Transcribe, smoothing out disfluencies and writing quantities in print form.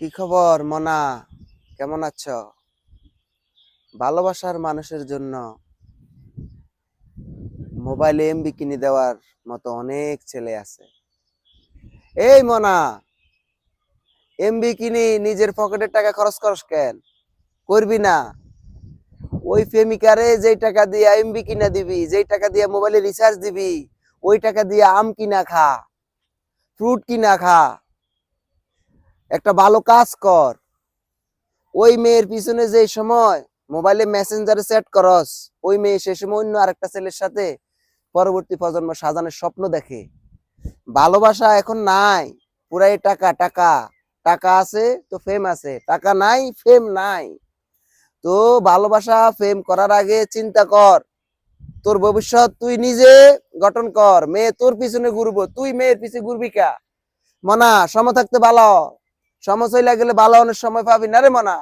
কি খবর মনা? কেমন আছো? ভালোবাসার মানুষের জন্য মোবাইলে এমবি কিনে দেওয়ার মতো অনেক ছেলে আছে। এই মনা, এমবি কিনে নিজের পকেটের টাকা খরচ করস কেন? করবি না। ওই প্রেমিকারে যেই টাকা দিয়ে এমবি কিনা দিবি, যেই টাকা দিয়ে মোবাইলে রিচার্জ দিবি, ওই টাকা দিয়ে আম কিনা খা, ফ্রুট কিনা খা। একটা ভালো কাজ কর। ওই মেয়ের পিছনে যে সময় মোবাইলে মেসেঞ্জারে চ্যাট করস, ওই মেয়ে সে সময় অন্য আরেকটা ছেলের সাথে পরবর্তী প্রজন্ম সাজানোর স্বপ্ন দেখে। ভালোবাসা এখন নাই, পুরাই টাকা টাকা। টাকা আছে তো ফেম আছে, টাকা নাই ফেম নাই। তো ভালোবাসা ফেম করার আগে চিন্তা কর, তোর ভবিষ্যৎ তুই নিজে গঠন কর। মেয়ে তোর পিছনে ঘুরবো, তুই মেয়ের পিছনে ঘুরবি কা? মনা, সম থাকতে ভালো, সময় চলে গেলে ভালো অনেক সময় পাবি না রে মনা।